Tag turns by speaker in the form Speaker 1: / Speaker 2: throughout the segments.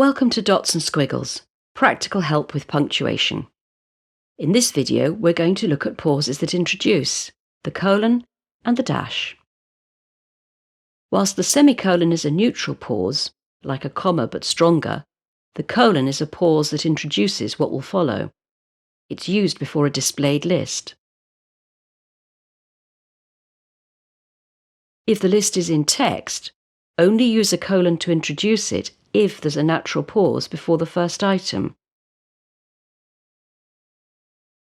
Speaker 1: Welcome to Dots and Squiggles, practical help with punctuation. In this video, we're going to look at pauses that introduce the colon and the dash. Whilst the semicolon is a neutral pause, like a comma but stronger, the colon is a pause that introduces what will follow. It's used before a displayed list. If the list is in text, only use a colon to introduce it if there's a natural pause before the first item.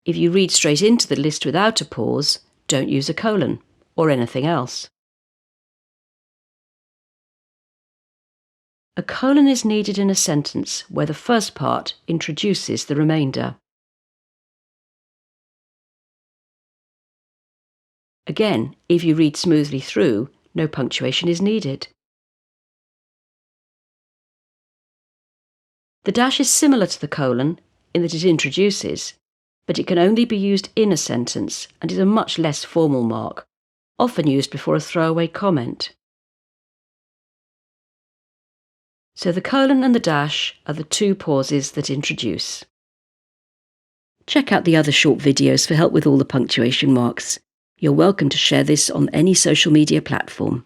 Speaker 1: If you read straight into the list without a pause, don't use a colon or anything else. A colon is needed in a sentence where the first part introduces the remainder. Again, if you read smoothly through, no punctuation is needed. The dash is similar to the colon in that it introduces, but it can only be used in a sentence and is a much less formal mark, often used before a throwaway comment. So the colon and the dash are the two pauses that introduce. Check out the other short videos for help with all the punctuation marks. You're welcome to share this on any social media platform.